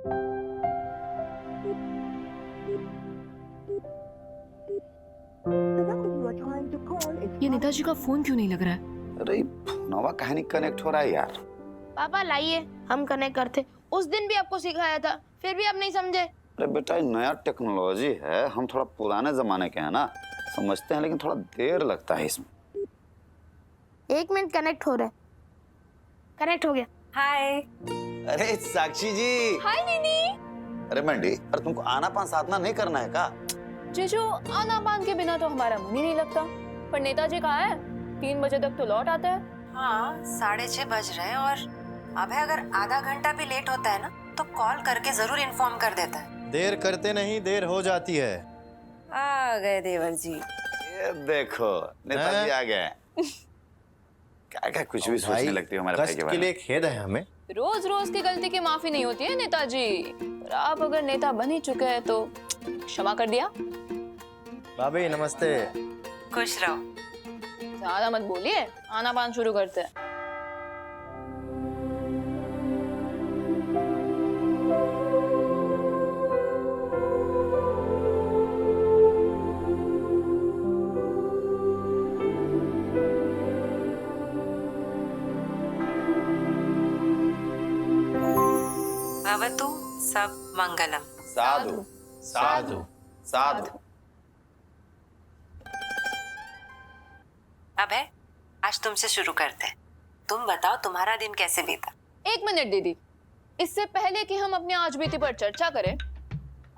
ये नेताजी का फोन क्यों नहीं लग रहा है? अरे नवा कहानी कनेक्ट हो रहा है यार। पापा लाइए, हम कनेक्ट करते। उस दिन भी आपको सिखाया था, फिर भी आप नहीं समझे। अरे बेटा ये नया टेक्नोलॉजी है, हम थोड़ा पुराने जमाने के हैं ना, समझते हैं लेकिन थोड़ा देर लगता है इसमें। 1 मिनट, कनेक्ट हो रहा है। कनेक्ट हो गया। हाय। अरे साक्षी जी। हाय दीदी। अरे मंडी, अरे तुमको आना पान साधना नहीं करना है का? जीजू, आना पान के बिना तो हमारा मन ही नहीं लगता। पर नेताजी कहाँ है? 3 बजे तक तो लौट आते हैं। हाँ, 6:30 बज रहे हैं और अभय अगर आधा घंटा भी लेट होता है ना तो कॉल करके जरूर इन्फॉर्म कर देता है। देर करते नहीं देर हो जाती है। आ गए देवर जी। ये देखो नेताजी आ गए। क्या क्या कुछ भी सोचने लगती हो हमारे भाई के बारे के में। लिए खेद है हमें। रोज रोज की गलती की माफी नहीं होती है नेताजी। पर आप अगर नेता बन ही चुके हैं तो क्षमा कर दिया। भाभी नमस्ते। खुश रहो। ज्यादा मत बोलिए, आना पान शुरू करते हैं। भवतु सब मंगलम। साधु साधु साधु। अभय, आज तुमसे शुरू करते हैं। तुम बताओ तुम्हारा दिन कैसे बीता? 1 मिनट दीदी, इससे पहले कि हम अपनी आज बीती पर चर्चा करें,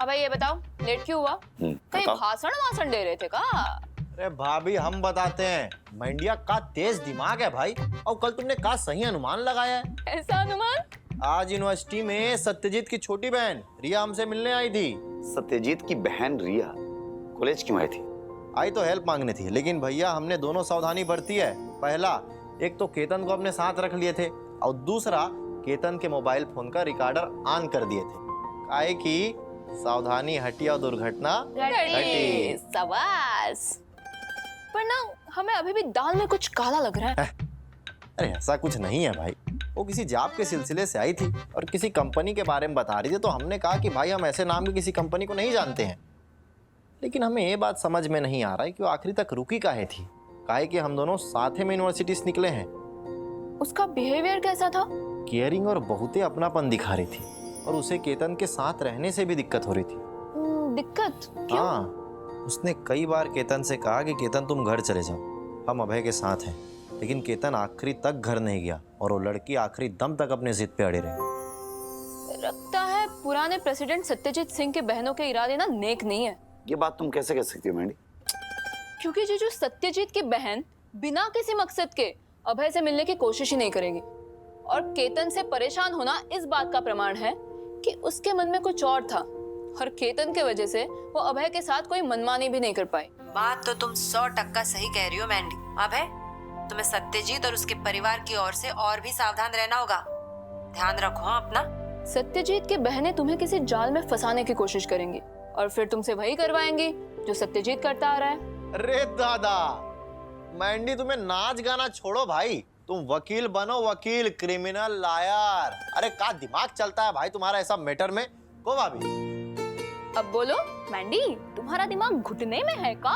अब ये बताओ लेट क्यों हुआ? कहीं बताओ। भाषण वाषण दे रहे थे का? अरे भाभी हम बताते हैं, मंडिया का तेज दिमाग है भाई। और कल तुमने का सही अनुमान लगाया है। ऐसा अनुमान? आज यूनिवर्सिटी में सत्यजीत की छोटी बहन रिया हमसे मिलने आई थी। सत्यजीत की बहन रिया कॉलेज क्यों आई थी? आई तो हेल्प मांगने थी, लेकिन भैया हमने दोनों सावधानी बरती है। पहला, एक तो केतन को अपने साथ रख लिए थे और दूसरा केतन के मोबाइल फोन का रिकॉर्डर ऑन कर दिए थे। काहे कि सावधानी हटी और दुर्घटना घटी। शाबाश। पर ना हमें अभी भी दाल में कुछ काला लग रहा है। अरे ऐसा कुछ नहीं है भाई, वो किसी जॉब के सिलसिले से आई थी और किसी कंपनी के बारे में बता रही थी, तो हमने कहा कि भाई हम ऐसे नाम की किसी कंपनी को नहीं जानते हैं। लेकिन हमें ये बात समझ में नहीं आ रहा है कि वो आखिरी तक रुकी काहे थी। काहे कि हम दोनों साथ में यूनिवर्सिटी से निकले हैं। उसका बिहेवियर कैसा था? केयरिंग और बहुते अपनापन दिखा रही थी और उसे केतन के साथ रहने से भी दिक्कत हो रही थी। दिक्कत क्यों? हाँ, उसने कई बार केतन से कहा कि केतन तुम घर चले जाओ, हम अभय के साथ हैं। लेकिन केतन आखिरी तक घर नहीं गया और वो लड़की आखिरी दम तक अपने जिद पे अड़े रही। लगता है पुराने प्रेसिडेंट सत्यजीत सिंह के बहनों के इरादे ना नेक नहीं है। ये बात तुम कैसे कह सकती हो मैंडी? क्योंकि जीजू सत्यजीत की बहन बिना किसी मकसद के अभय से मिलने की कोशिश ही नहीं करेगी। और केतन से परेशान होना इस बात का प्रमाण है कि उसके मन में कुछ और था और केतन के वजह से वो अभय के साथ कोई मनमानी भी नहीं कर पाई। बात तो तुम 100% सही कह रही हो मैंडी। अभय, तुम्हें सत्यजीत और उसके परिवार की ओर से और भी सावधान रहना होगा। ध्यान रखो अपना। सत्यजीत की बहनें तुम्हें किसी जाल में फंसाने की कोशिश करेंगी और फिर तुमसे वही करवाएंगी जो सत्यजीत करता आ रहा है। अरे दादा, मैंडी तुम्हें नाच गाना छोड़ो भाई, तुम वकील बनो, वकील, क्रिमिनल लॉयर। अरे का दिमाग चलता है भाई तुम्हारा ऐसा मैटर में को भाभी? अब बोलो मैंडी, तुम्हारा दिमाग घुटने में है का?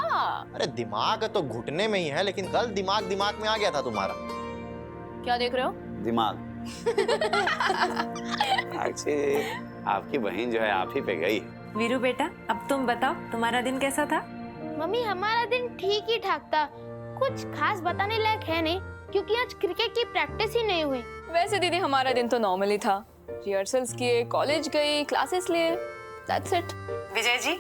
अरे दिमाग तो घुटने में ही है, लेकिन कल दिमाग में आ गया था तुम्हारा। क्या देख रहे हो? दिमाग। आपकी बहन जो है आप ही पे गई। वीरू बेटा, अब तुम बताओ तुम्हारा दिन कैसा था? मम्मी हमारा दिन ठीक ही ठाक था, कुछ खास बताने लायक है नहीं क्योंकि आज क्रिकेट की प्रैक्टिस ही नहीं हुई। वैसे दीदी हमारा दिन तो नॉर्मल ही था। रिहर्सल्स किए, कॉलेज गई, क्लासेस लिए, दैट्स इट। विजय जी,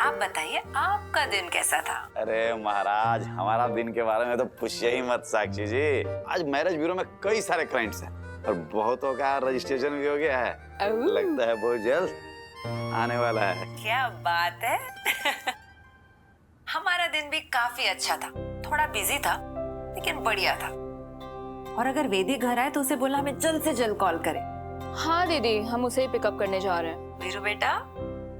आप बताइए आपका दिन कैसा था? अरे महाराज, हमारा दिन के बारे में तो पूछिए ही मत साक्षी जी। आज मैरिज ब्यूरो में कई सारे क्लाइंट्स हैं और बहुतों का रजिस्ट्रेशन भी हो गया है। लगता है बहुत जल्द आने वाला है। क्या बात है। हमारा दिन भी काफी अच्छा था, थोड़ा बिजी था लेकिन बढ़िया था। और अगर वेदी घर आए तो उसे बोला हमें जल्द से जल्द कॉल करे। हाँ दीदी, हम उसे ही पिकअप करने जा रहे हैं। वीरू बेटा,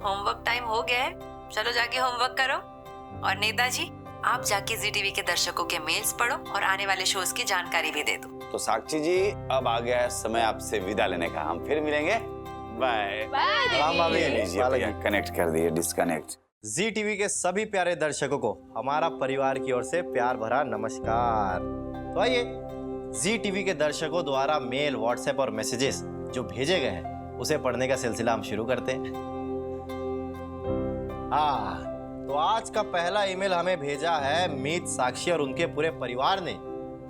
होमवर्क टाइम हो गया है, चलो जाके होमवर्क करो। और नेताजी, आप जाके जी टीवी के दर्शकों के मेल्स पढ़ो और आने वाले शोज की जानकारी भी दे दो। तो साक्षी जी, अब आ गया है समय आपसे विदा लेने का। हम फिर मिलेंगे बाय। राम भाभी, लीजिए कनेक्ट कर दिए, डिस्कनेक्ट। जी टीवी के सभी प्यारे दर्शकों को हमारा परिवार की ओर से प्यार भरा नमस्कार। तो आइए जी टीवी के दर्शकों द्वारा मेल, व्हाट्सएप और मैसेजेस जो भेजे गए हैं उसे पढ़ने का सिलसिला हम शुरू करते हैं। तो आज का पहला ईमेल हमें भेजा है मीत, साक्षी और उनके पूरे परिवार ने।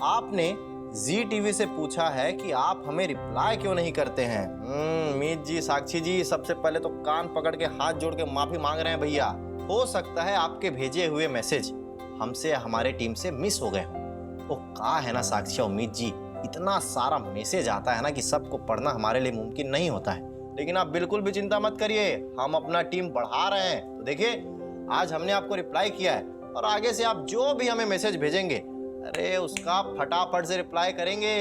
आपने जी टीवी से पूछा है कि आप हमें रिप्लाई क्यों नहीं करते हैं। मीत जी, साक्षी जी, सबसे पहले तो कान पकड़ के हाथ जोड़ के माफी मांग रहे हैं भैया। हो सकता है आपके भेजे हुए मैसेज हमसे या हमारे टीम से मिस हो गए। वो कहा है ना साक्षी और मीत जी, इतना सारा मैसेज आता है ना कि सबको पढ़ना हमारे लिए मुमकिन नहीं होता है। लेकिन आप बिल्कुल भी चिंता मत करिए, हम अपना टीम बढ़ा रहे हैं। तो देखिए, आज हमने आपको रिप्लाई किया है और आगे से आप जो भी हमें मैसेज भेजेंगे, अरे उसका फटाफट से रिप्लाई करेंगे।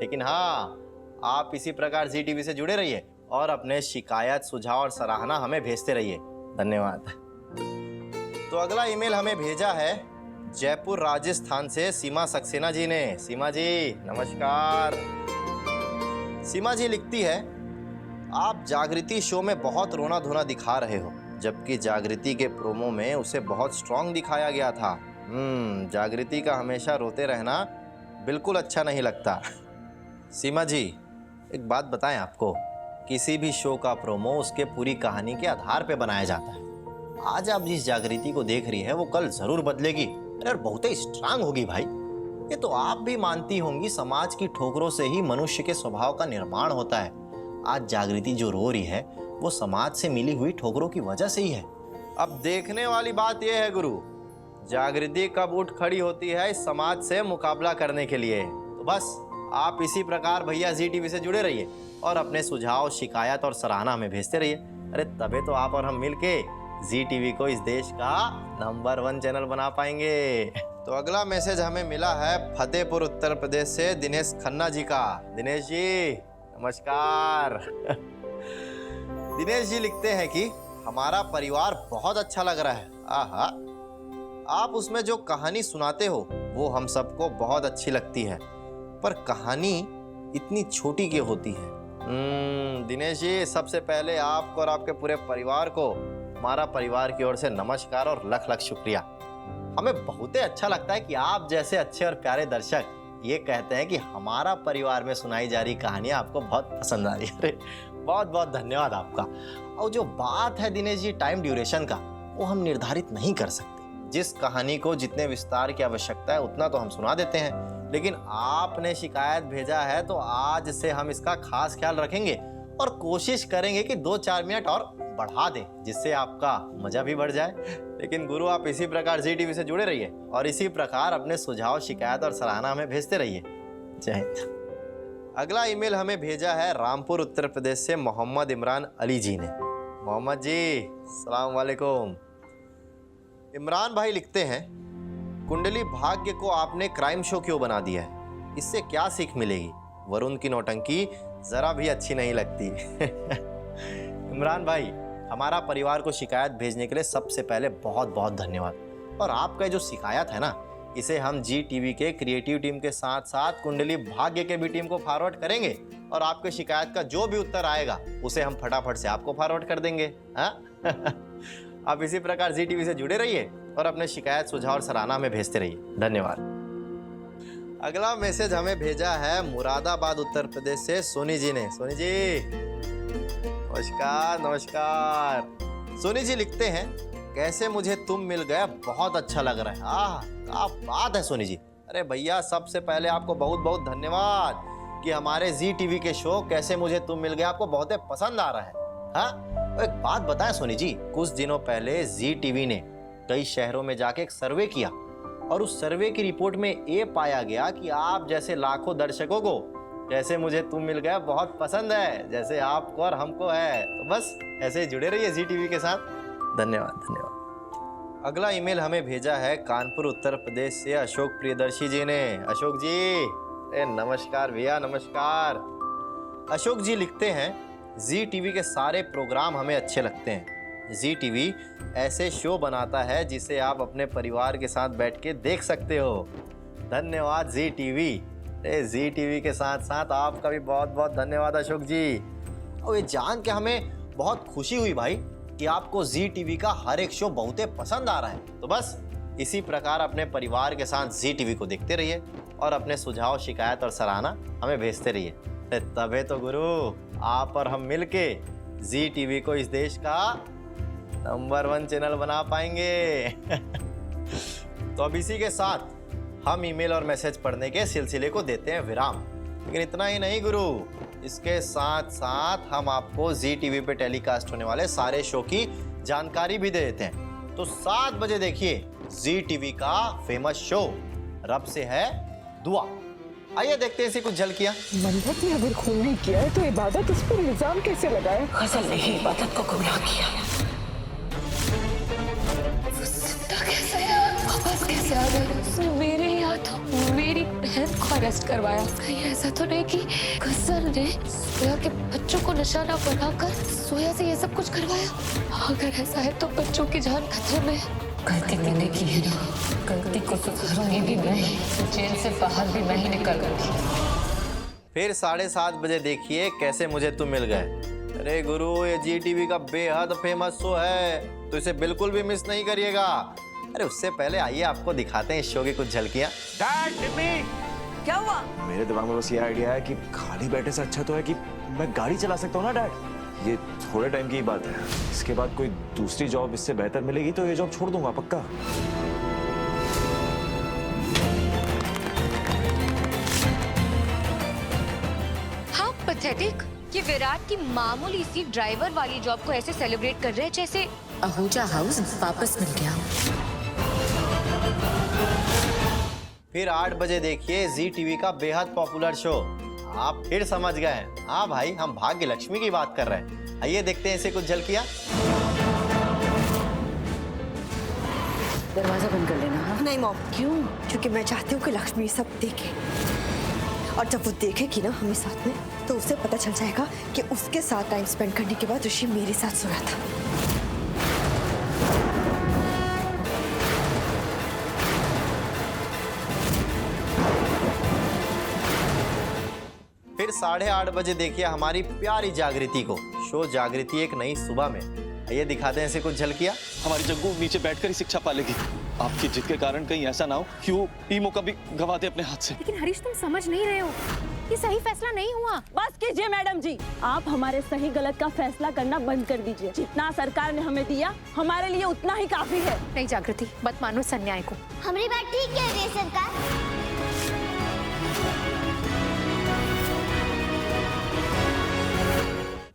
लेकिन हाँ, आप इसी प्रकार जी टीवी से जुड़े रहिए और अपने शिकायत, सुझाव और सराहना हमें भेजते रहिए। धन्यवाद। तो अगला ईमेल हमें भेजा है जयपुर राजस्थान से सीमा सक्सेना जी ने। सीमा जी नमस्कार। सीमा जी लिखती है, आप जागृति शो में बहुत रोना धोना दिखा रहे हो, जबकि जागृति के प्रोमो में उसे बहुत स्ट्रांग दिखाया गया था। जागृति का हमेशा रोते रहना बिल्कुल अच्छा नहीं लगता। सीमा जी, एक बात बताएं आपको, किसी भी शो का प्रोमो उसके पूरी कहानी के आधार पे बनाया जाता है। आज आप जिस जागृति को देख रही है वो कल जरूर बदलेगी और बहुत ही स्ट्रांग होगी भाई। ये तो आप भी मानती होंगी, समाज की ठोकरों से ही मनुष्य के स्वभाव का निर्माण होता है। आज जागृति जो रो रही है वो समाज से मिली हुई ठोकरों की वजह से ही है। अब देखने वाली बात यह है गुरु, जागृति कब उठ खड़ी होती है इस समाज से मुकाबला करने के लिए। तो बस आप इसी प्रकार भैया जी टीवी से जुड़े रहिए और अपने सुझाव, शिकायत और सराहना हमें भेजते रहिए। अरे तबे तो आप और हम मिलके जी टीवी को इस देश का नंबर 1 चैनल बना पाएंगे। तो अगला मैसेज हमें मिला है फतेहपुर उत्तर प्रदेश से दिनेश खन्ना जी का। दिनेश जी नमस्कार। दिनेश जी लिखते हैं कि हमारा परिवार बहुत अच्छा लग रहा है। आहा, आप उसमें जो कहानी सुनाते हो वो हम सबको बहुत अच्छी लगती है, पर कहानी इतनी छोटी क्यों होती है? दिनेश जी, सबसे पहले आपको और आपके पूरे परिवार को हमारा परिवार की ओर से नमस्कार और लख लख शुक्रिया। हमें बहुत ही अच्छा लगता है कि आप जैसे अच्छे और प्यारे दर्शक ये कहते हैं कि हमारा परिवार में सुनाई जा रही कहानियां आपको बहुत पसंद आ रही है। अरे बहुत बहुत धन्यवाद आपका। और जो बात है दिनेश जी टाइम ड्यूरेशन का, वो हम निर्धारित नहीं कर सकते। जिस कहानी को जितने विस्तार की आवश्यकता है उतना तो हम सुना देते हैं, लेकिन आपने शिकायत भेजा है तो आज से हम इसका खास ख्याल रखेंगे और कोशिश करेंगे कि 2-4 मिनट और बढ़ा दें, जिससे आपका मजा भी बढ़ जाए। लेकिन गुरु, आप इसी प्रकार जी टीवी से जुड़े रहिए और इसी प्रकार अपने सुझाव, शिकायत और सराहना हमें भेजते रहिए। जय हिंद। अगला ईमेल हमें भेजा है रामपुर उत्तर प्रदेश से मोहम्मद इमरान अली जी ने। मोहम्मद जी अस्सलाम वालेकुम। इमरान भाई लिखते हैं, कुंडली भाग्य को आपने क्राइम शो क्यों बना दिया है? इससे क्या सीख मिलेगी? वरुण की नौटंकी जरा भी अच्छी नहीं लगती। इमरान भाई, हमारा परिवार को शिकायत भेजने के लिए सबसे पहले बहुत बहुत धन्यवाद। और आपका जो शिकायत है ना, इसे हम जी टीवी के क्रिएटिव टीम के साथ साथ कुंडली भाग्य के भी टीम को फॉरवर्ड करेंगे और आपके शिकायत का जो भी उत्तर आएगा उसे हम फटाफट से आपको फॉरवर्ड कर देंगे। हाँ? आप इसी प्रकार जी टीवी से जुड़े रहिए और अपने शिकायत, सुझाव और सराहना में भेजते रहिए। धन्यवाद। अगला मैसेज हमें भेजा है मुरादाबाद उत्तर प्रदेश से सोनी जी ने। सोनी जी नमस्कार। नमस्कार। सोनी जी लिखते हैं, कैसे मुझे तुम मिल गया बहुत अच्छा लग रहा है। क्या बात है सोनी जी। अरे भैया, सबसे पहले आपको बहुत बहुत धन्यवाद कि हमारे जी टीवी के शो कैसे मुझे तुम मिल गया आपको बहुत पसंद आ रहा है। हाँ, एक बात बताएं सोनी जी, कुछ दिनों पहले जी टीवी ने कई शहरों में जाके एक सर्वे किया और उस सर्वे की रिपोर्ट में ये पाया गया कि आप जैसे लाखों दर्शकों को कैसे मुझे तुम मिल गया बहुत पसंद है, जैसे आपको और हमको है। तो बस ऐसे ही जुड़े रहिए जी टीवी के साथ। धन्यवाद। धन्यवाद। अगला ईमेल हमें भेजा है कानपुर उत्तर प्रदेश से अशोक प्रियदर्शी जी ने। अशोक जी नमस्कार भैया, नमस्कार। अशोक जी लिखते हैं, जी टीवी के सारे प्रोग्राम हमें अच्छे लगते हैं। जी टीवी ऐसे शो बनाता है जिसे आप अपने परिवार के साथ बैठ के देख सकते हो। धन्यवाद जी टीवी। जी टीवी के साथ साथ आपका भी बहुत बहुत धन्यवाद अशोक जी। और ये जान के हमें बहुत खुशी हुई भाई कि आपको जी टीवी का हर एक शो बहुत ही पसंद आ रहा है। तो बस इसी प्रकार अपने परिवार के साथ जी टीवी को देखते रहिए और अपने सुझाव, शिकायत और सराहना हमें भेजते रहिए। तबे तो गुरु आप और हम मिलके जी टीवी को इस देश का नंबर 1 चैनल बना पाएंगे। तो अब इसी के साथ हम ईमेल और मैसेज पढ़ने के सिलसिले को देते हैं विराम। लेकिन इतना ही नहीं गुरु, इसके साथ साथ हम आपको जी टीवी पे टेलीकास्ट होने वाले सारे शो की जानकारी भी दे देते हैं। तो 7 बजे देखिए जी टीवी का फेमस शो रब से है दुआ। आइए देखते हैं इसे कुछ झलकियां। मंदत ने अगर खून नहीं किया है तो इबादत उस पर इल्जाम कैसे लगाया? गजल ने ही इबादत को गुमराह किया। वापस कैसे आ गए? उसने मेरे ही हाथों मेरी बहन को अरेस्ट करवाया। कहीं ऐसा तो नहीं कि गजल ने सोया के बच्चों को निशाना बनाकर सोया से ये सब कुछ करवाया? अगर ऐसा है तो बच्चों की जान खतरे में है। गलती मैंने की है ना, गलती को सुधारूंगी भी मैं, जेल से बाहर भी मैं ही निकलूंगी। फिर 7:30 बजे देखिए कैसे मुझे तुम मिल गए। अरे गुरु, ये जी टीवी का बेहद फेमस शो है, तो इसे बिल्कुल भी मिस नहीं करिएगा। अरे उससे पहले आइए आपको दिखाते हैं इस शो की कुछ झलकियां। क्या हुआ? मेरे दिमाग में बस ये आइडिया है कि खाली बैठे से अच्छा तो है कि मैं गाड़ी चला सकता हूँ ना डैड। ये थोड़े टाइम की ही बात है, इसके बाद कोई दूसरी जॉब इससे बेहतर मिलेगी तो ये जॉब छोड़ दूंगा पक्का। हाँ पैथेटिक कि विराट की मामूली सी ड्राइवर वाली जॉब को ऐसे सेलिब्रेट कर रहे हैं जैसे आहूजा हाउस वापस मिल गया। फिर 8 बजे देखिए जी टीवी का बेहद पॉपुलर शो आप फिर समझ गए। हाँ भाई, हम भाग्य लक्ष्मी की बात कर रहे हैं। आइए देखते हैं इसे कुछ झलकियां। दरवाजा बंद कर लेना। हाँ? नहीं मॉम, क्यों? क्योंकि मैं चाहती हूँ कि लक्ष्मी सब देखे, और जब वो देखेगी ना हमें साथ में, तो उसे पता चल जाएगा कि उसके साथ टाइम स्पेंड करने के बाद ऋषि मेरे साथ सोया था। फिर 8:30 बजे देखिए हमारी प्यारी जागृति को शो जागृति एक नई सुबह में। आइए दिखाते हैं इसे कुछ झलकियां। हमारी जग्गू नीचे बैठकर ही शिक्षा पालेगी। आपकी जिद के कारण कहीं ऐसा ना हो कि वो ईमो का भी गवा दे अपने हाथ से। लेकिन हरीश तुम समझ नहीं रहे हो, ये सही फैसला नहीं हुआ। बस कीजिए मैडम जी, आप हमारे सही गलत का फैसला करना बंद कर दीजिए। जितना सरकार ने हमें दिया हमारे लिए उतना ही काफी है। नहीं जागृति, मत मानो इस अन्याय को। हमारी बात ठीक कह रही है सरकार।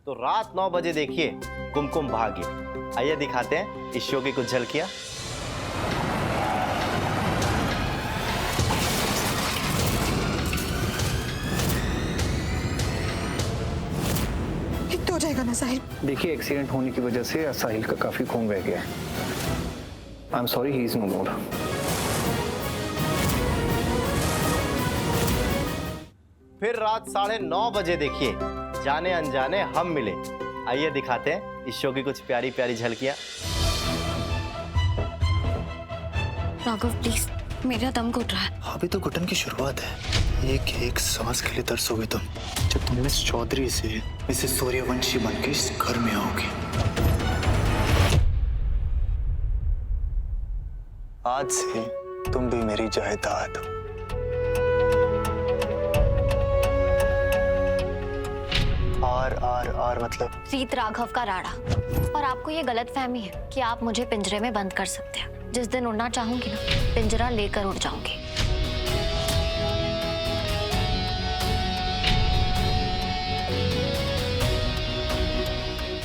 तो रात 9 बजे देखिए कुमकुम भाग्य। आइए दिखाते हैं इस शो की कुछ झलकियां। ठीक तो हो जाएगा ना साहिल? देखिए, एक्सीडेंट होने की वजह से साहिल का काफी खून बह गया है। I am sorry, he is no more. फिर रात 9:30 बजे देखिए जाने अनजाने हम मिले। आइए दिखाते हैं इस शो की कुछ प्यारी प्यारी झलकियां। राघव प्लीज, मेरा दम घुट रहा है। अभी तो घुटन की शुरुआत है। एक एक सांस के लिए तरसोगे तुम जब तुम मिस चौधरी से मिसेस सूर्यवंशी बनके इस घर में आओगे। आज से तुम भी मेरी जायदाद हो। और मतलब रीत राघव का राड़ा। और आपको ये गलतफहमी है कि आप मुझे पिंजरे में बंद कर सकते हैं। जिस दिन उड़ना चाहूंगी ना, पिंजरा लेकर उड़ जाऊंगी।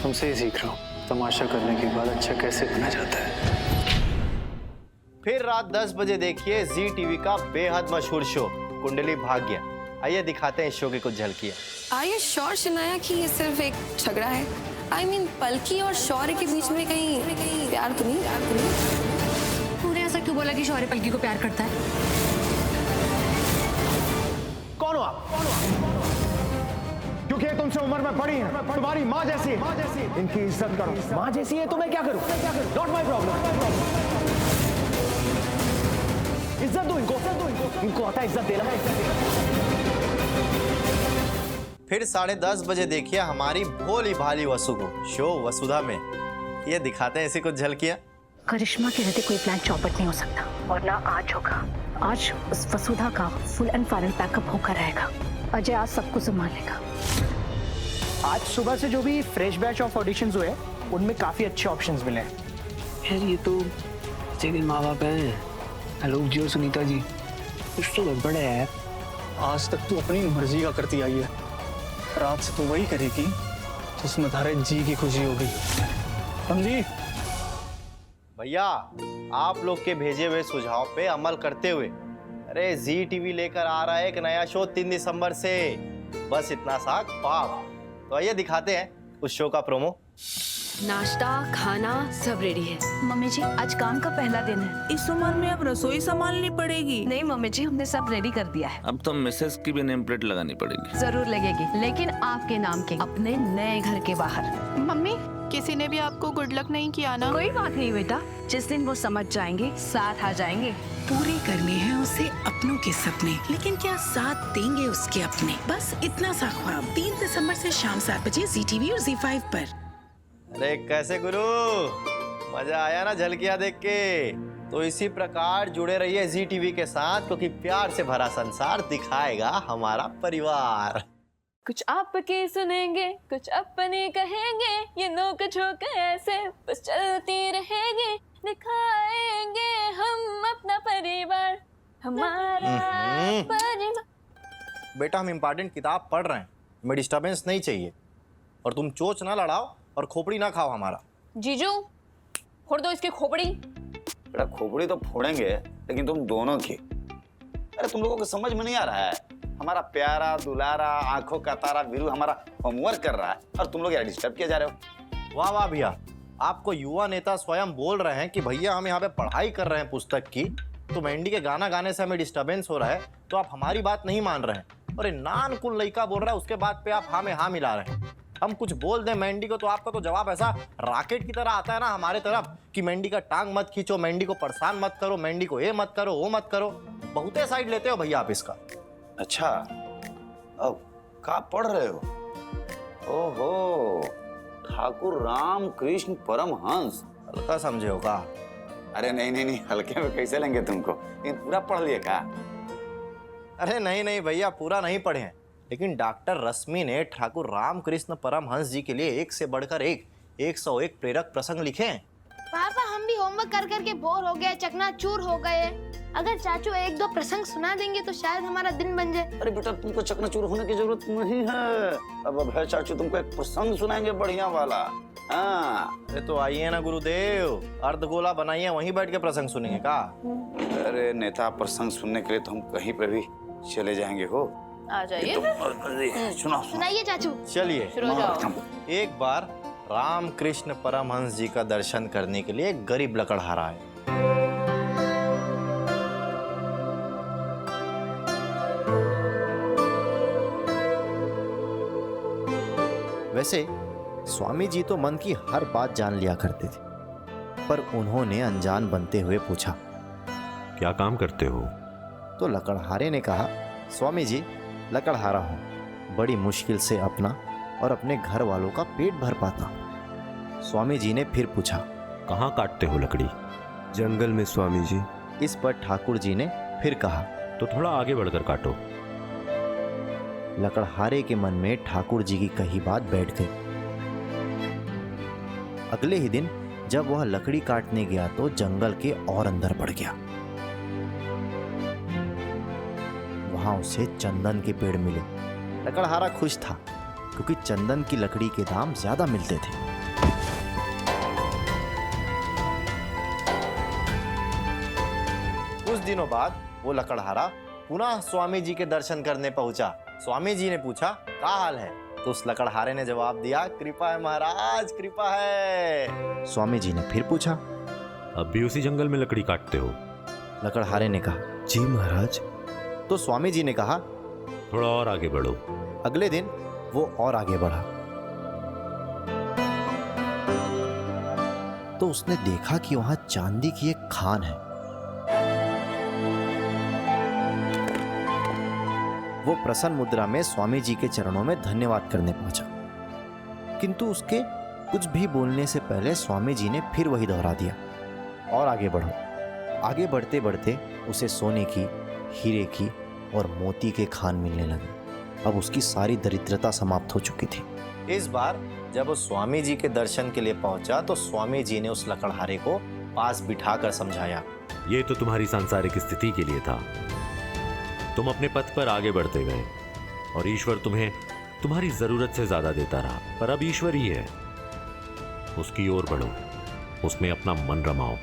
तुमसे ही सीख रहा हूँ तमाशा करने के बाद अच्छा कैसे बना जाता है। फिर रात 10 बजे देखिए जी टीवी का बेहद मशहूर शो कुंडली भाग्य। आइए दिखाते हैं इस शो की कुछ झलकियां। Are you sure शनाया कि ये सिर्फ एक झगड़ा है? I mean, पलकी और शौर्य के बीच में कहीं प्यार तो नहीं? तूने ऐसा क्यों बोला कि शौर्य पलकी को प्यार करता है? कौन हो आप? क्योंकि तुमसे उम्र में बड़ी है, तुम्हारी माँ जैसी है। इनकी इज्जत करो। माँ जैसी है तो मैं क्या करूं? Not my problem. इज्जत दो इनको आता है इज्जत देना। फिर 10:30 बजे देखिए हमारी भोली भाली वसु को शो वसुधा में। ये दिखाते हैं ऐसी कुछ झलकियां। करिश्मा के रहते कोई प्लान चौपट नहीं हो सकता, और ना आज होगा। आज उस वसुधा का फुल एंड फाइनल पैकअप होकर रहेगा। अजय आज सबको संभालेगा। आज सुबह से जो भी फ्रेश बैच ऑफ ऑडिशंस हुए उनमें काफी अच्छे ऑप्शंस मिले। यार ये तो सिंगल माँ बाप हैं, आलोक जी और सुनीता जी। कुछ तो गड़बड़ है यार। आज तक तू अपनी मर्जी का करती आई है, रात से तू वही करेगी जिसमें तारे जी की खुशी होगी, समझी? भैया आप लोग के भेजे हुए सुझाव पे अमल करते हुए अरे जी टीवी लेकर आ रहा है एक नया शो 3 दिसंबर से। बस इतना सा पाप। तो आइए दिखाते हैं उस शो का प्रोमो। नाश्ता खाना सब रेडी है। मम्मी जी आज काम का पहला दिन है। इस उम्र में अब रसोई संभालनी पड़ेगी। नहीं मम्मी जी, हमने सब रेडी कर दिया है। अब तो मिसेस की भी नेम प्लेट लगानी पड़ेगी। जरूर लगेगी, लेकिन आपके नाम के, अपने नए घर के बाहर। मम्मी किसी ने भी आपको गुड लक नहीं किया ना? कोई बात नहीं बेटा, जिस दिन वो समझ जाएंगे साथ आ जाएंगे। पूरे करने हैं उसे अपनों के सपने, लेकिन क्या साथ देंगे उसके अपने? बस इतना सा ख्वाब 3 दिसंबर से शाम 7 बजे ZTV और ZEE5 पर। अरे कैसे गुरु, मजा आया ना झलकियां देख के? तो इसी प्रकार जुड़े रहिए जी टीवी के साथ, क्योंकि प्यार से भरा संसार दिखाएगा हमारा परिवार। कुछ आपके सुनेंगे, कुछ अपने कहेंगे, ये नोक झोंक ऐसे बस चलती रहेगी। दिखाएंगे हम अपना परिवार, हमारा परिवार। बेटा हम इम्पोर्टेंट किताब पढ़ रहे हैं, हमें डिस्टर्बेंस नहीं चाहिए। और तुम चोच ना लड़ाओ और खोपड़ी ना खाओ हमारा। जीजू फोड़ दो इसकी खोपड़ी। बेटा खोपड़ी तो फोड़ेंगे, लेकिन तुम दोनों की। अरे तुम लोगों को समझ में नहीं आ रहा है, हमारा प्यारा दुलारा आंखों का तारा वीरू हमारा होमवर्क कर रहा है और तुम लोग यार डिस्टर्ब किए जा रहे हो। वाह वाह भैया, आपको युवा नेता स्वयं बोल रहे हैं कि भैया हम यहाँ पे पढ़ाई कर रहे हैं पुस्तक की, तो मेंढी के गाना गाने से हमें डिस्टर्बेंस हो रहा है, तो आप हमारी बात नहीं मान रहे हैं। और नान कुल लड़का बोल रहा है, उसके बाद पे आप हाँ में हाँ मिला रहे हैं। हम कुछ बोल दें मेंढी को तो आपका तो जवाब ऐसा रॉकेट की तरह आता है ना हमारे तरफ कि मेंढी का टांग मत खींचो, मेंढी को परेशान मत करो, मेंढी को ये मत करो वो मत करो। बहुते साइड लेते हो भैया आप इसका। अच्छा अब क्या पढ़ रहे हो? ओहो, ठाकुर रामकृष्ण परमहंस। हल्का समझे हो का? अरे नहीं नहीं नहीं, हल्के में कैसे लेंगे तुमको, ये पूरा पढ़ लिए का? अरे नहीं नहीं भैया, पूरा नहीं पढ़े हैं, लेकिन डॉक्टर रश्मि ने ठाकुर रामकृष्ण परमहंस जी के लिए एक से बढ़कर एक 101 प्रेरक प्रसंग लिखे हैं। पापा हम भी होमवर्क कर करके बोर हो गए, चकनाचूर हो गए। अगर चाचू 1-2 प्रसंग सुना देंगे तो शायद हमारा दिन बन जाए। अरे बेटा तुमको चकनाचूर होने की जरूरत नहीं है। अब है चाचू तुमको एक प्रसंग सुनाएंगे बढ़िया वाला। हाँ अरे तो आइए ना गुरुदेव, अर्धगोला बनाइए, वहीं बैठ के प्रसंग सुनेंगे का? अरे नेता प्रसंग सुनने के लिए तो हम कहीं पे भी चले जाएंगे हो। आ जाइए सुनाइए चाचू। चलिए शुरू हो जाओ। एक बार रामकृष्ण परमहंस जी का दर्शन करने के लिए एक गरीब लकड़हारा आए। वैसे स्वामी जी तो मन की हर बात जान लिया करते थे, पर उन्होंने अनजान बनते हुए पूछा, क्या काम करते हो? तो लकड़हारे ने कहा, स्वामी जी लकड़हारा हूँ, बड़ी मुश्किल से अपना और अपने घर वालों का पेट भर पाता हूँ। स्वामी जी ने फिर पूछा, कहाँ काटते हो लकड़ी? जंगल में स्वामी जी। इस पर ठाकुर जी ने फिर कहा, तो थोड़ा आगे बढ़कर काटो। लकड़हारे के मन में ठाकुर जी की कही बात बैठ गई। अगले ही दिन जब वह लकड़ी काटने गया तो जंगल के और अंदर बढ़ गया। वहां उसे चंदन के पेड़ मिले। लकड़हारा खुश था क्योंकि चंदन की लकड़ी के दाम ज्यादा मिलते थे। कुछ दिनों बाद वो लकड़हारा पुनः स्वामी जी के दर्शन करने पहुंचा। स्वामी जी ने पूछा, क्या हाल है? तो उस लकड़हारे ने जवाब दिया, कृपा है महाराज, कृपा है। स्वामी जी ने फिर पूछा, अब भी उसी जंगल में लकड़ी काटते हो? लकड़हारे ने कहा, जी महाराज। तो स्वामी जी ने कहा, थोड़ा और आगे बढ़ो। अगले दिन वो और आगे बढ़ा तो उसने देखा कि वहां चांदी की एक खान है। वो प्रसन्न मुद्रा में स्वामी जी के चरणों में धन्यवाद करने पहुंचा, किंतु उसके कुछ भी बोलने से पहले स्वामी जी ने फिर वही दोहरा दिया, और आगे बढ़ो। आगे बढ़ते बढ़ते उसे सोने की, हीरे की और मोती के खान मिलने लगे। अब उसकी सारी दरिद्रता समाप्त हो चुकी थी। इस बार जब वो स्वामी जी के दर्शन के लिए पहुंचा तो स्वामी जी ने उस लकड़हारे को पास बिठाकर समझाया, ये तो तुम्हारी सांसारिक स्थिति के लिए था। तुम अपने पथ पर आगे बढ़ते गए और ईश्वर तुम्हें तुम्हारी जरूरत से ज्यादा देता रहा, पर अब ईश्वर ही है, उसकी ओर बढ़ो, उसमें अपना मन रमाओ।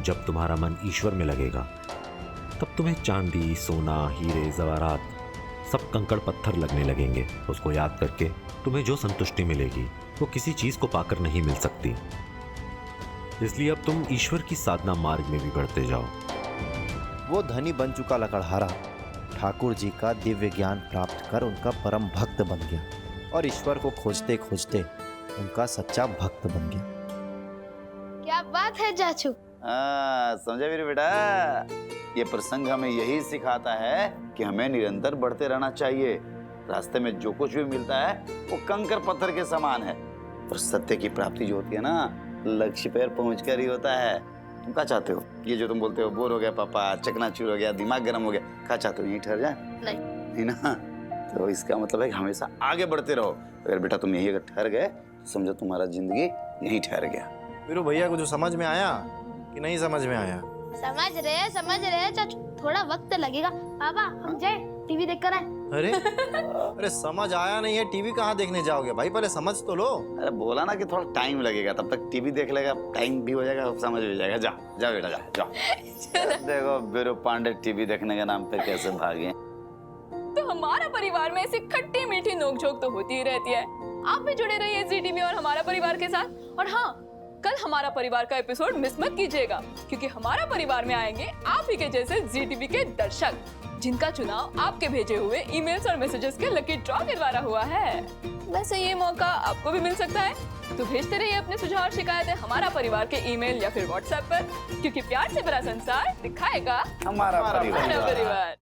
जब तुम्हारा मन ईश्वर में लगेगा तब तुम्हें चांदी, सोना, हीरे, जवाहरात सब कंकड़ पत्थर लगने लगेंगे। उसको याद करके तुम्हें जो संतुष्टि मिलेगी वो किसी चीज को पाकर नहीं मिल सकती। इसलिए अब तुम ईश्वर की साधना मार्ग में भी बढ़ते जाओ। वो धनी बन चुका लकड़हारा ठाकुर जी का दिव्य ज्ञान प्राप्त कर उनका परम भक्त बन गया और ईश्वर को खोजते खोजते उनका सच्चा भक्त बन गया। क्या बात है चाचू। समझा मेरे बेटा, ये प्रसंग हमें यही सिखाता है कि हमें निरंतर बढ़ते रहना चाहिए। रास्ते में जो कुछ भी मिलता है वो कंकर पत्थर के समान है, पर सत्य की प्राप्ति जो होती है ना, लक्ष्य पर पहुंचकर ही होता है। तुम क्या चाहते हो? ये जो तुम बोलते हो बोर हो गया पापा, चकनाचूर हो गया, दिमाग गर्म हो गया, क्या चाहते हो? यहीं ठहर जाए? नहीं ना, तो इसका मतलब है कि हमेशा आगे बढ़ते रहो। अगर बेटा तुम यहीं अगर ठहर गए तो समझो तुम्हारा जिंदगी यहीं ठहर गया। वीरू भैया को जो समझ में आया कि नहीं समझ में आया? समझ रहे चाचू, थोड़ा वक्त लगेगा। पापा हम जाए टीवी देख कर आए। अरे समझ आया नहीं है, टीवी कहाँ देखने जाओगे भाई, पहले समझ तो लो। अरे बोला ना कि थोड़ा टाइम लगेगा, तब तक टीवी देख लेगा, टाइम भी हो जाएगा, समझ भी जाएगा। जा बेटा जा। देखो वीरू पांडे टीवी देखने के नाम पे कैसे भागे। तो हमारा परिवार में ऐसी खट्टी मीठी नोकझोंक तो होती ही रहती है। आप भी जुड़े रहिए जी टीवी और हमारा परिवार के साथ। और हाँ, कल हमारा परिवार का एपिसोड मिस मत कीजिएगा, क्योंकि हमारा परिवार में आएंगे आप ही के जैसे जी टीवी के दर्शक, जिनका चुनाव आपके भेजे हुए ईमेल्स और मैसेजेस के लकी ड्रॉ के द्वारा हुआ है। वैसे ये मौका आपको भी मिल सकता है, तो भेजते रहिए अपने सुझाव और शिकायतें हमारा परिवार के ईमेल या फिर व्हाट्सएप पर, क्योंकि प्यार से भरा संसार दिखाएगा हमारा परिवार।